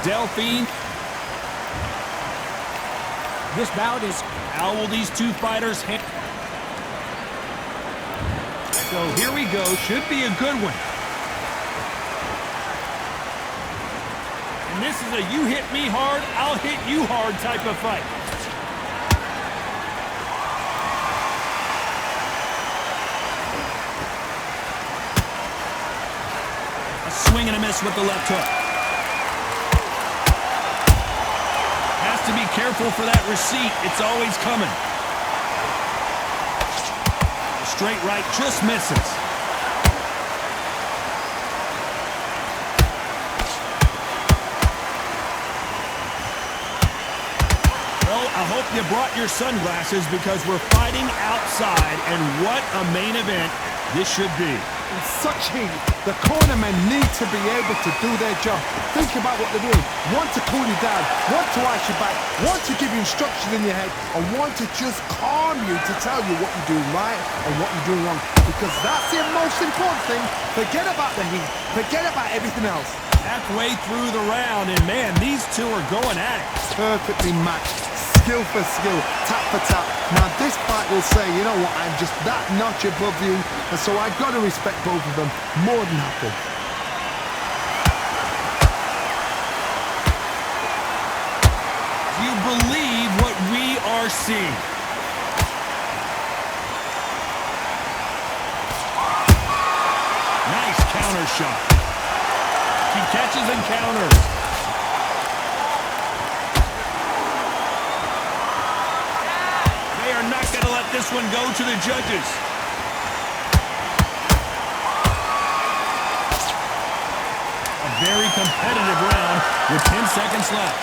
Delphine. This bout is... How will these two fighters handle? So here we go. Should be a good one. And this is a you hit me hard, I'll hit you hard type of fight. A swing and a miss with the left hook. Has to be careful for that receipt. It's always coming. Straight right just misses. Well, I hope you brought your sunglasses because we're fighting outside, and what a main event this should be. In such heat, the cornermen need to be able to do their job. Think about what they're doing. One to cool you down, one to ice your back, one to give you instruction in your head, and one to just calm you to tell you what you're doing right and what you're doing wrong. Because that's the most important thing. Forget about the heat. Forget about everything else. Halfway through the round, and man, these two are going at it. Perfectly matched. Skill for skill, tap for tap. Now this fight will say, you know what, I'm just that notch above you, and so I've got to respect both of them more than happy. Do you believe what we are seeing? Nice counter shot. He catches and counters. Not going to let this one go to the judges. A very competitive round with 10 seconds left.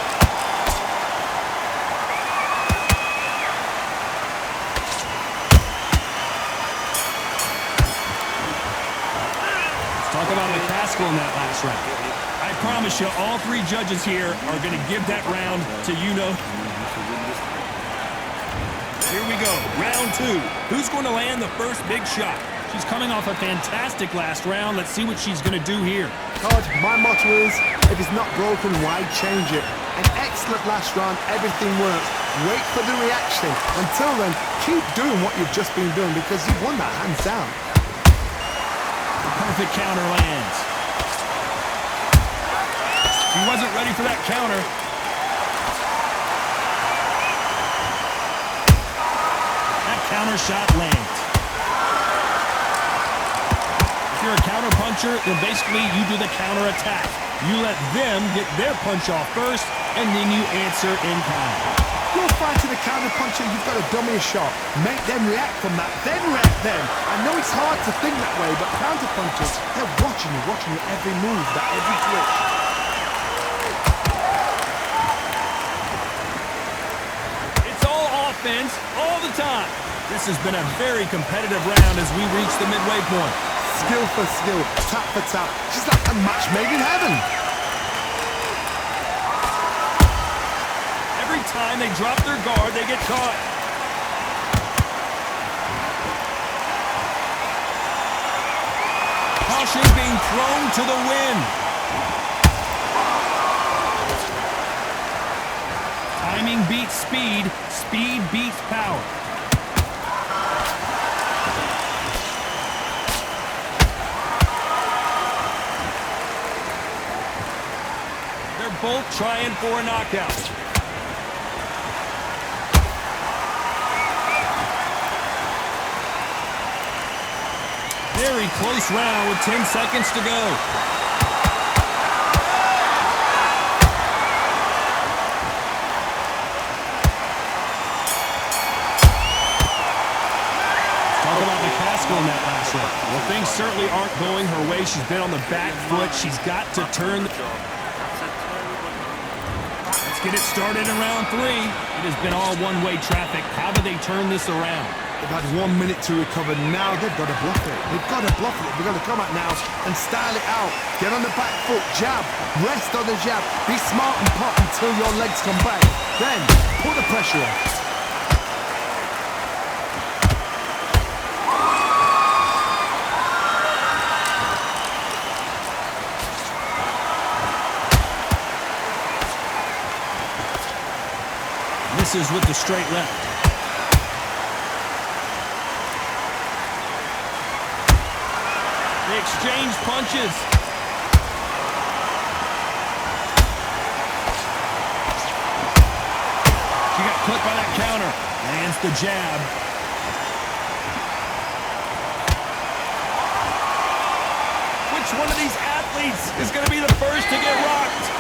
Let's talk about McCaskill in that last round. I promise you, all three judges here are going to give that round to you-know. Here we go, round two. Who's going to land the first big shot? She's coming off a fantastic last round. Let's see what she's going to do here. Todd, my motto is, if it's not broken, why change it? An excellent last round, everything works. Wait for the reaction. Until then, keep doing what you've just been doing because you've won that hands down. The perfect counter lands. He wasn't ready for that counter. Counter shot lands. If you're a counter puncher, then basically you do the counter attack. You let them get their punch off first, and then you answer in kind. You're fighting a counter puncher, you've got to dummy a shot. Make them react from that, then react them. I know it's hard to think that way, but counter punchers, they're watching you every move, that every twitch. It's all offense, all the time. This has been a very competitive round as we reach the midway point. Skill for skill, tap for tap. Just like a match made in heaven. Every time they drop their guard, they get caught. Caution being thrown to the wind. Timing beats speed, speed beats power. Both trying for a knockout. Very close round with 10 seconds to go. Talk about McCaskill in that last round. Well, things certainly aren't going her way. She's been on the back foot. She's got to turn. Get it started in round three. It has been all one-way traffic. How do they turn this around? They've had 1 minute to recover. Now they've got to bluff it. They've got to bluff it. They've got to come out now and style it out. Get on the back foot, jab, rest on the jab. Be smart and pop until your legs come back. Then put the pressure on. misses with the straight left. They exchange punches. She got clipped by that counter. Lands the jab. Which one of these athletes is going to be the first to get rocked?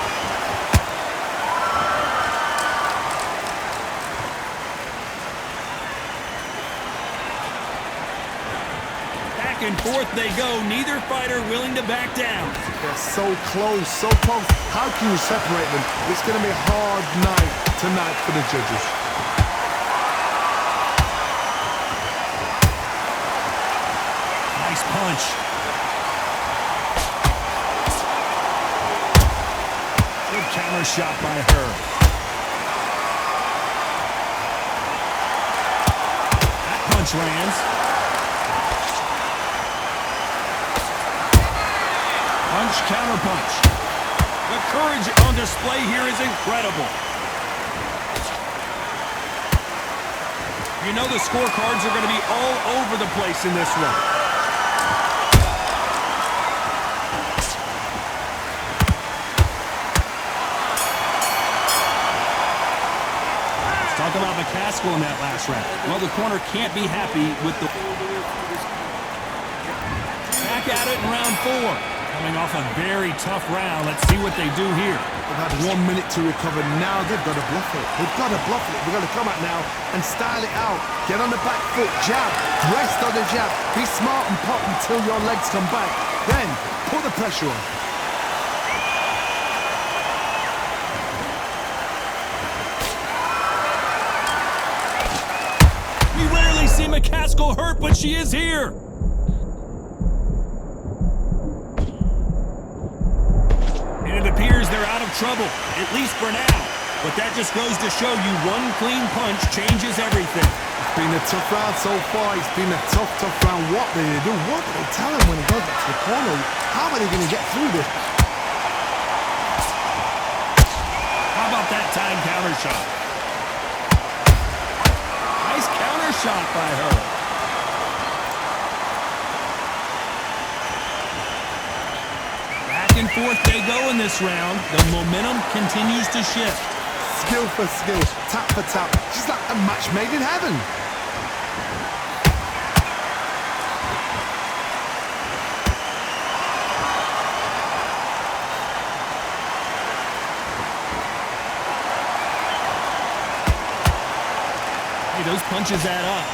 Back and forth they go. Neither fighter willing to back down. They're so close, so close. How can you separate them? It's going to be a hard night tonight for the judges. Nice punch. Good counter shot by her. That punch lands. Punch, counter punch. The courage on display here is incredible. You know the scorecards are going to be all over the place in this one. Let's talk about McCaskill in that last round. Well, the corner can't be happy with the... Back at it in round 4. Coming off a very tough round. Let's see what they do here. They've had 1 minute to recover. Now they've got to bluff it. They've got to bluff it. They've got to come out now and style it out. Get on the back foot, jab, rest on the jab. Be smart and pop until your legs come back. Then put the pressure on. We rarely see McCaskill hurt, but she is here. And it appears they're out of trouble, at least for now. But that just goes to show you one clean punch changes everything. It's been a tough round so far. It's been a tough round. What do they do? What do they tell him when he goes back to the corner? How are they going to get through this? How about that time counter shot? Nice counter shot by her. Back and forth they go in this round. The momentum continues to shift. Skill for skill, tap for tap. She's like a match made in heaven. Hey, those punches add up.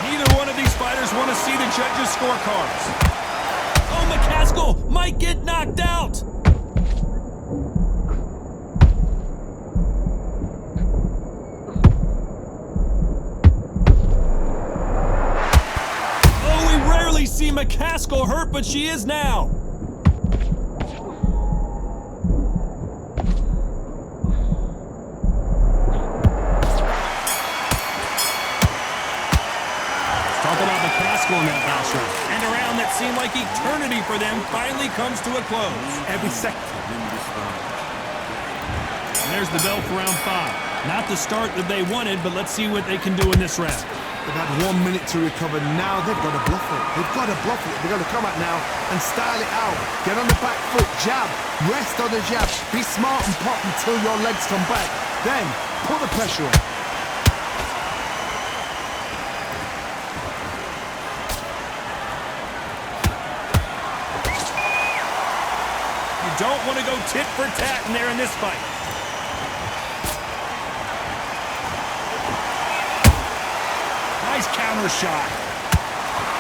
Neither one of these fighters want to see the judges' scorecards. Oh, McCaskill might get knocked out. Oh, we rarely see McCaskill hurt, but she is now. Talk about McCaskill in that last round. And a round that seemed like eternity for them finally comes to a close. Every second. And there's the bell for round 5. Not the start that they wanted, but let's see what they can do in this round. They've had 1 minute to recover. Now they've got to bluff it. They've got to bluff it. They've got to come out now and style it out. Get on the back foot, jab, rest on the jab. Be smart and pop until your legs come back. Then put the pressure on. Don't want to go tit for tat in there in this fight. Nice counter shot.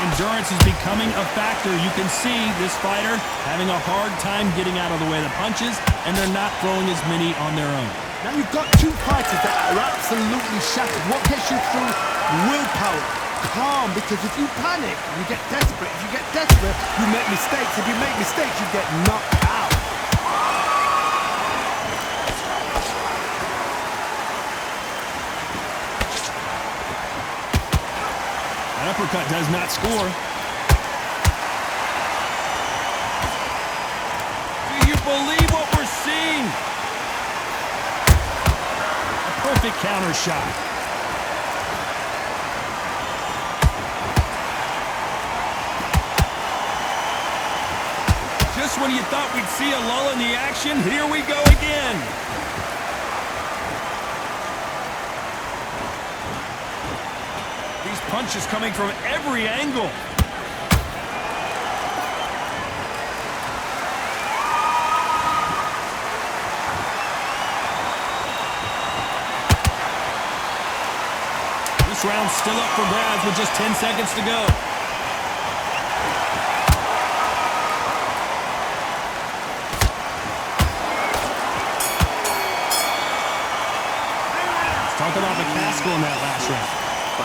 Endurance is becoming a factor. You can see this fighter having a hard time getting out of the way of the punches, and they're not throwing as many on their own. Now you've got two fighters that are absolutely shattered. What gets you through? Willpower. Calm, because if you panic, you get desperate. If you get desperate, you make mistakes. If you make mistakes, you get knocked out. That uppercut does not score. Do you believe Perfect counter shot. Just when you thought we'd see a lull in the action, here we go again. These punches coming from every angle. This round's still up for grabs with just 10 seconds to go. Talk about McCaskill in that last round.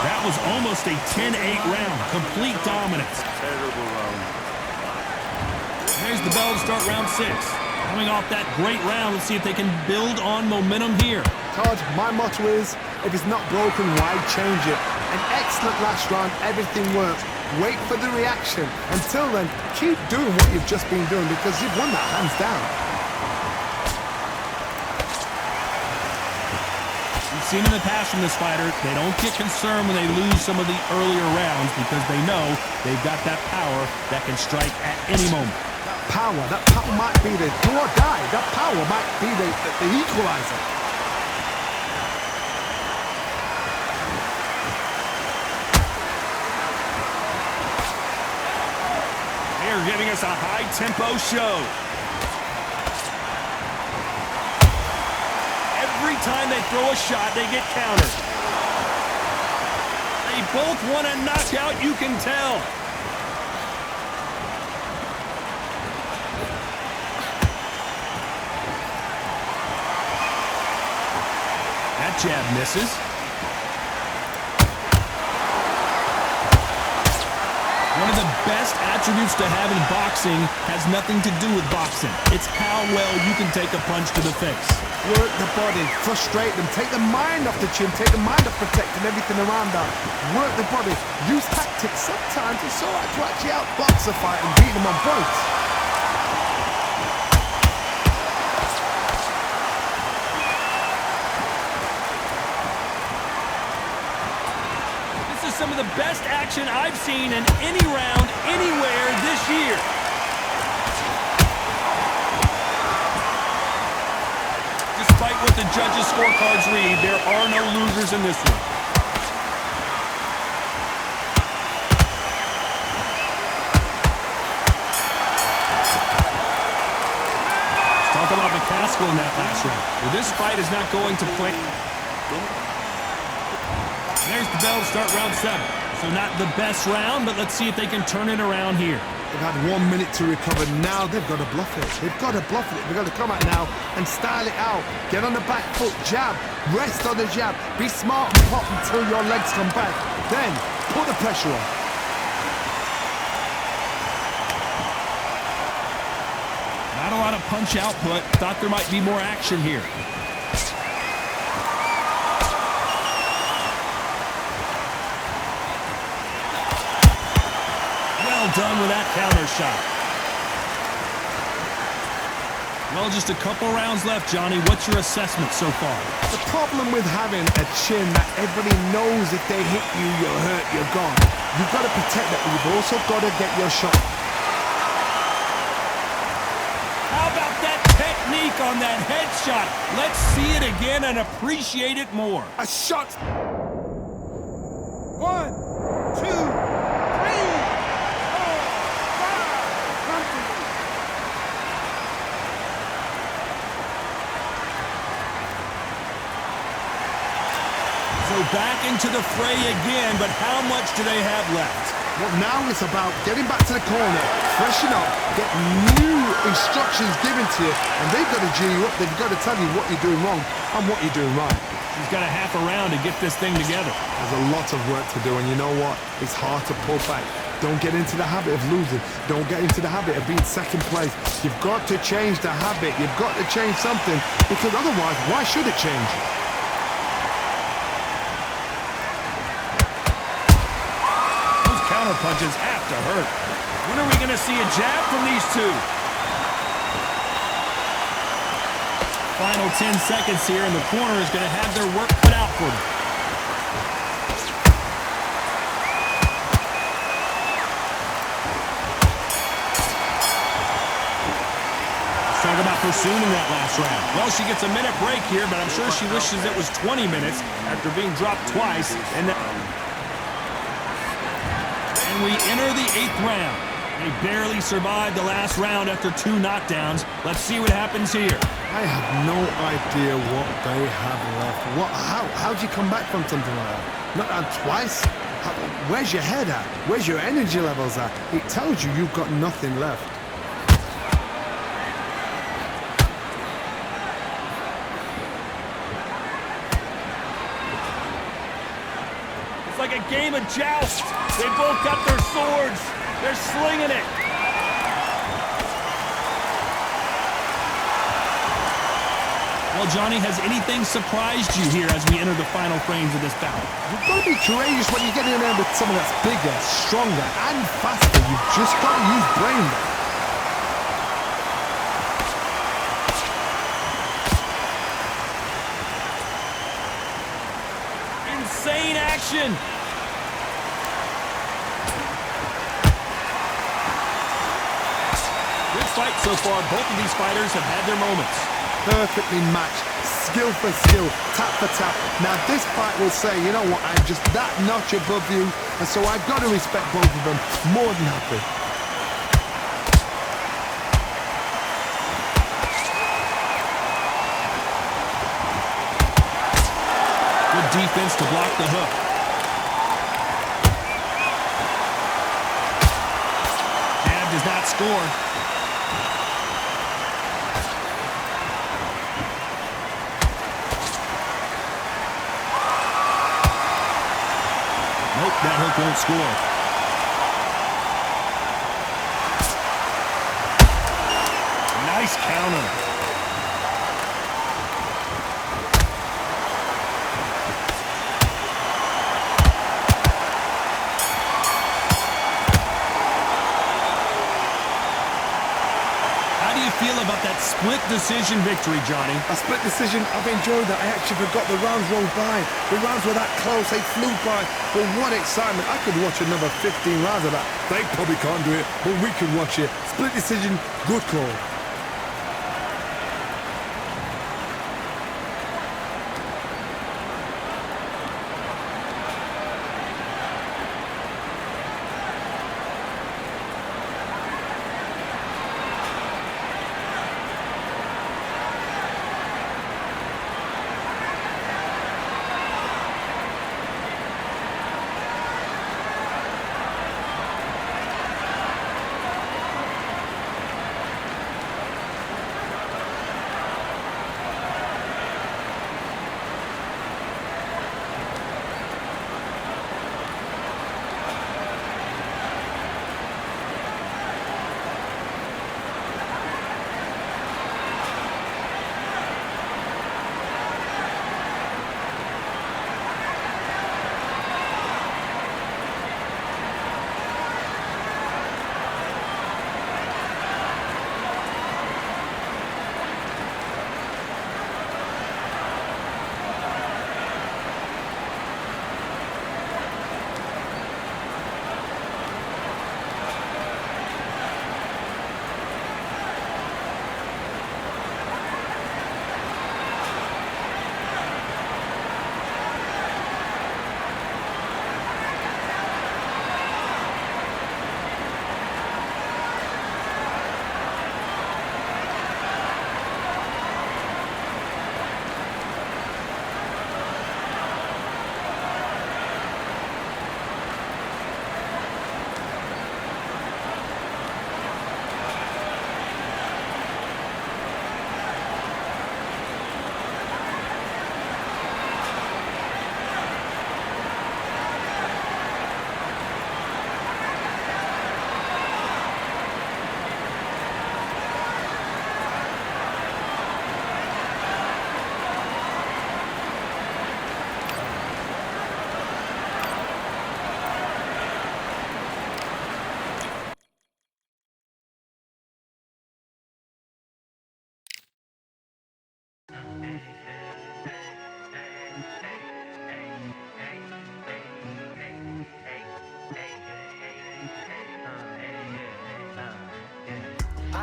That was almost a 10-8 round. Complete dominance. Terrible round. There's the bell to start round 6. Coming off that great round, let's see if they can build on momentum here. Todd, my motto is, if it's not broken, why change it? An excellent last round, everything works. Wait for the reaction. Until then, keep doing what you've just been doing because you've won that hands down. We've seen in the past from this fighter, they don't get concerned when they lose some of the earlier rounds because they know they've got that power that can strike at any moment. That power might be the do or die. That power might be the equalizer. They're giving us a high-tempo show. Every time they throw a shot, they get countered. They both want a knockout, you can tell. That jab misses. One of the best attributes to have in boxing has nothing to do with boxing. It's how well you can take a punch to the face. Work the body, frustrate them, take the mind off the chin, take the mind off protecting everything around that. Work the body, use tactics. Sometimes it's alright to actually outbox a fight and beat them on points. This is some of the best action I've seen in any round, anywhere this year. Despite what the judges' scorecards read, there are no losers in this one. Let's talk about McCaskill in that last round. Well, this fight is not going to play. There's the bell to start round 7. So not the best round, but let's see if they can turn it around here. They've had 1 minute to recover. Now they've got to bluff it. They've got to bluff it. They've got to come out now and style it out. Get on the back foot, jab, rest on the jab. Be smart and pop until your legs come back. Then put the pressure on. Not a lot of punch output. Thought there might be more action here. Well done with that counter shot. Well, just a couple rounds left, Johnny. What's your assessment so far? The problem with having a chin that everybody knows if they hit you, you're hurt, you're gone. You've got to protect that, but you've also got to get your shot. How about that technique on that headshot? Let's see it again and appreciate it more. A shot. 1, 2, 3. So back into the fray again, but how much do they have left? Well, now it's about getting back to the corner, freshen up, get new instructions given to you, and they've got to G you up. They've got to tell you what you're doing wrong and what you're doing right. He's got a half a round to get this thing together. There's a lot of work to do, and you know what? It's hard to pull back. Don't get into the habit of losing. Don't get into the habit of being second place. You've got to change the habit. You've got to change something, because otherwise, why should it change? Counter punches have to hurt. When are we going to see a jab from these two? Final 10 seconds here, and the corner is going to have their work cut out for them. Let's talk about pursuing that last round. Well, she gets a minute break here, but I'm sure she wishes it was 20 minutes after being dropped twice. And we enter the 8th round. They barely survived the last round after 2 knockdowns. Let's see what happens here. I have no idea what they have left. How do you come back from something like that? Not down twice? Where's your head at? Where's your energy levels at? It tells you you've got nothing left. It's like a game of joust. They both got their swords. They're slinging it. Well, Johnny, has anything surprised you here as we enter the final frames of this battle? You've got to be courageous when you get in there with someone that's bigger, stronger, and faster. You've just got to use brain. Insane action. Good fight so far. Both of these fighters have had their moments. Perfectly matched, skill for skill, tap for tap. Now this fight will say, you know what, I'm just that notch above you, and so I've got to respect both of them more than happy. Good defense to block the hook. Jab does not score. Nope, that hook won't score. Nice counter. How do you feel about that split decision victory, Johnny? A split decision, I've enjoyed that. I actually forgot the rounds rolled by. The rounds were that close, they flew by. But what excitement. I could watch another 15 rounds of that. They probably can't do it, but we can watch it. Split decision, good call.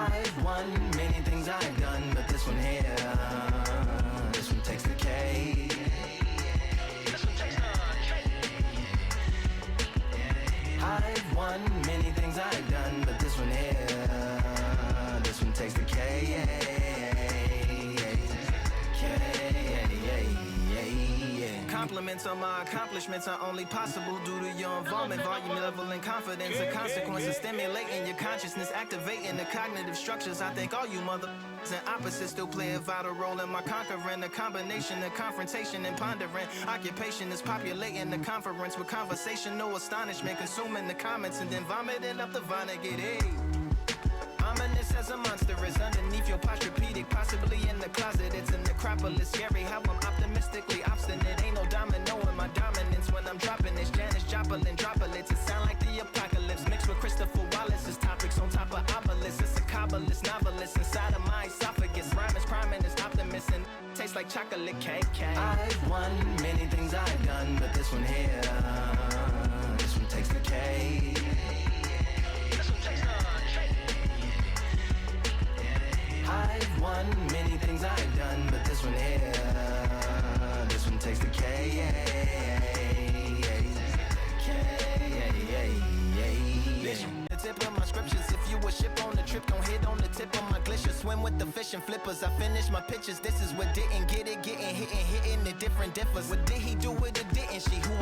I've won many things I've done, but this one here, this one takes the cake. This one takes the cake. I've won many things I've done, but this one here, this one takes the cake. Compliments on my accomplishments are only possible due to your involvement, volume, level, and confidence. The consequences stimulating your consciousness, activating the cognitive structures. I think all you motherfuckers and opposites still play a vital role in my conquering. The combination of confrontation and pondering. Occupation is populating the conference with conversation, no astonishment, consuming the comments and then vomiting up the vinegar. Hey. Ominous as a monster is underneath your posturepedic, possibly in the closet. It's a necropolis, scary how I'm optimistically obstinate. Ain't no domino in my dominance when I'm dropping this. Janice Joplin droplets, it sound like the apocalypse mixed with Christopher Wallace's topics on top of obelisks. It's a kabbalist novelist inside of my esophagus. Rhyme is priming is optimist and tastes like chocolate cake. I've won many things I've done, but this one here, this one takes the cake. I've won many things I've done, but this one here, this one takes the cake. The tip of my scriptures, if you a ship on the trip, don't hit on the tip of my glacier. Swim with the fish and flippers, I finish my pitches. This is what didn't get it, getting hitting the different differs. What did he do with it, didn't she? Who